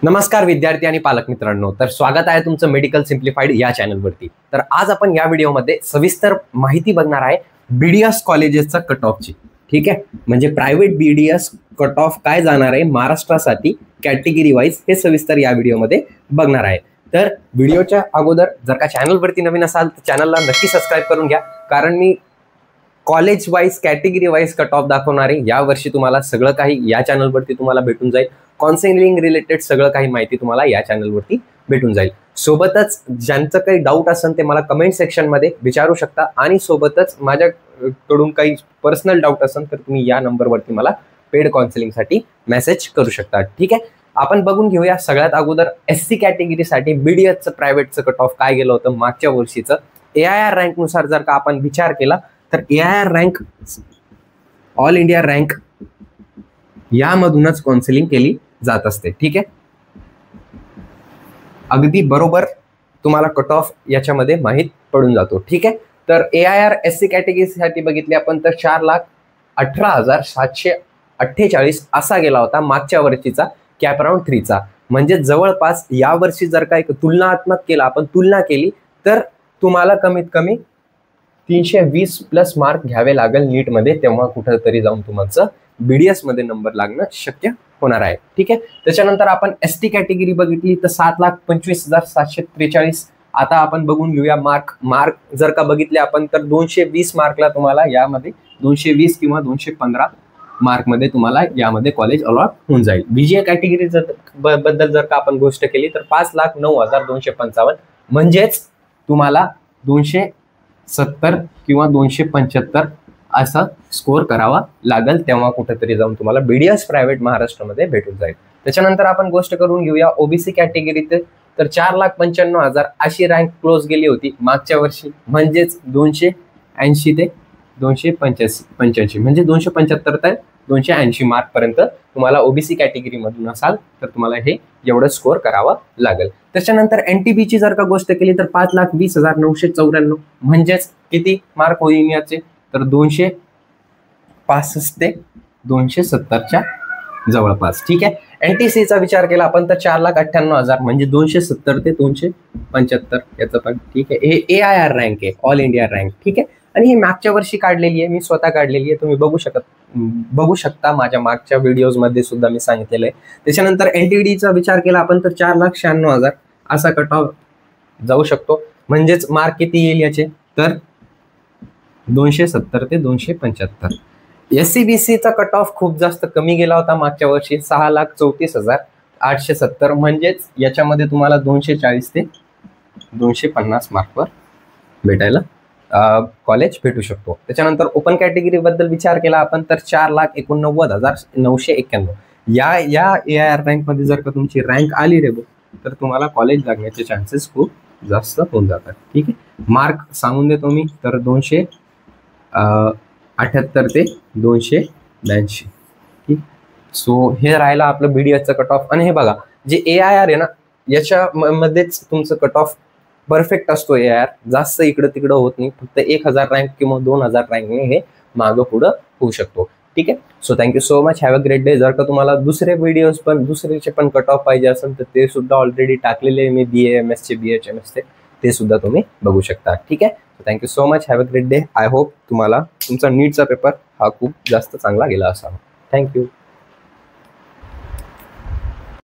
नमस्कार विद्यार्थी आणि पालक मित्रांनो, तर स्वागत आहे तुमचं मेडिकल सिम्प्लिफाईड या चॅनलवरती। तर आज आपण या व्हिडिओमध्ये सविस्तर माहिती बघणार आहे बीडीएस कॉलेजेसचा कट ऑफची। ठीक आहे, म्हणजे प्रायव्हेट बीडीएस कट ऑफ काय जाणार आहे महाराष्ट्रासाठी कॅटेगरी वाईज हे सविस्तर या व्हिडिओमध्ये बघणार आहे। तर व्हिडिओच्या अगोदर जर का चॅनलवरती नवीन असाल तर चॅनलला नक्की सबस्क्राइब करून घ्या, कारण मी college wise category wise cut off दाखवणार आहे। या वर्षी तुम्हाला सगळं काही या चॅनलवरती तुम्हाला भेटून जाईल। काउन्सिलिंग रिलेटेड सगळं काही माहिती तुम्हाला या चॅनलवरती भेटून जाईल। सोबतच ज्यांचं काही डाऊट असेल ते मला कमेंट सेक्शन मध्ये विचारू शकता, आणि सोबतच माझ्याकडून काही पर्सनल डाऊट असेल तर तुम्ही या नंबरवरती मला पेड काउन्सिलिंगसाठी मेसेज करू शकता। ठीक आहे, आपण बघून घेऊया सगळ्यात अगोदर एससी कॅटेगरीसाठी बीडीएसचं प्रायव्हेटचं कट ऑफ काय गेलं होतं मागच्या वर्षीचं। एआयआर रँक नुसार जर का आपण विचार केला तर AIR rank all India rank यामधूनच काउन्सिलिंग केली जात असते। ठीक आहे, अगदी बरोबर तुम्हाला कट ऑफ याच्यामध्ये माहित पडून जातो। ठीक आहे, तर एआयआर एससी कॅटेगरीसाठी बघितले आपण तर 4,18,748 असा गेला होता मागच्या वर्षीचा कॅप राऊंड 3चा। म्हणजे जवळपास या वर्षी जर का एक तुलनात्मक केला आपण तुलना केली तर तुम्हाला कमीत कमी 320 प्लस मार्क घ्यावे लागेल नीट मध्ये, तेव्हा कुठेतरी जाऊन तुमचं बीडीएस मध्ये नंबर लागणं शक्य होणार आहे। ठीक आहे, त्याच्यानंतर आपण एसटी कॅटेगरी बघितली तर 7,25,743। आता आपण बघून घेऊया मार्क जर का बघितले आपण तर 220 मार्कला तुम्हाला यामध्ये 220 किंवा 215 मार्क मध्ये तुम्हाला यामध्ये कॉलेज अलॉट होऊन जाईल। बीजीए कॅटेगरी बद्दल जर का आपण गोष्ट केली तर 5,09,255 म्हणजेच तुम्हाला 270 किंवा 275 असा स्कोर करावा लागेल, तेव्हा कुठेतरी जाऊन तुम्हाला बीडीएस प्रायव्हेट महाराष्ट्रामध्ये भेटून जाईल। त्याच्यानंतर आपण गोष्ट करून घेऊया ओबीसी कॅटेगरीत तर 4,95,000 अशी रँक क्लोज गेली होती मागच्या वर्षी, म्हणजेच 280 ते 285 म्हणजे 275 ते 280 मार्क पर्यंत तुम्हाला ओबीसी कॅटेगरी मधून असाल तर तुम्हाला हे एवढं स्कोर करावा लागेल। त्याच्यानंतर एनटीबीची जर का गोष्ट केली तर 5,20,994 म्हणजेच किती मार्क होईल याचे तर 265 ते 270च्या जवळपास। ठीक आहे, एनटीसीचा विचार केला आपण तर 4,98,000 म्हणजे 270 ते 275 याचं पण। ठीक आहे, हे एआयआर रँक आहे, ऑल इंडिया रँक। ठीक आहे, आणि हे मागच्या वर्षी काढलेली आहे, मी स्वतः काढलेली आहे, तुम्ही बघू शकता माझ्या मागच्या व्हिडिओज मध्ये सुद्धा मी सांगितलेलं आहे। त्याच्यानंतर एनटीडीचा विचार केला आपण तर 4,96,000 असा कट ऑफ जाऊ शकतो, म्हणजेच मार्क किती येईल याचे तर 270 ते 275। एससीबीसीचा कट ऑफ खूप जास्त कमी गेला होता मागच्या वर्षी 6,34,870 म्हणजेच याच्यामध्ये तुम्हाला 240 ते 250 मार्कवर भेटायला कॉलेज भेटू शकतो। त्याच्यानंतर ओपन कॅटेगरी बद्दल विचार केला आपण तर 4,89,991 या एआयआर रँक मध्ये जर का तुमची रँक आली रे तर तुम्हाला कॉलेज लागण्याचे चान्सेस खूप जास्त होऊन जातात। ठीक आहे, मार्क सांगून देतो मी तर 278 ते 282। ठीक, सो हे राहिला आपलं बीडीएसचं कट ऑफ। आणि हे बघा जे एआयआर आहे ना याच्या मध्येच तुमचं कट ऑफ परफेक्ट असतो। एआयआर जास्त इकडं तिकडं होत नाही, फक्त 1,000 रँक किंवा 2,000 रँकने हे मागं पुढं होऊ शकतो। ठीक आहे, so thank you so much, have a great day. जर का तुम्हाला दुसरेचे पण कट ऑफ पाहिजे असेल तर ते सुद्धा ऑलरेडी टाकलेले मी बीएएमएसचे बीएचएमएसचे ते सुद्धा तुम्ही बघू शकता। ठीक आहे, thank you so much, have a great day. I hope तुम्हाला तुमचा नीटचा पेपर हा खूप जास्त चांगला गेला असावा। थँक्यू।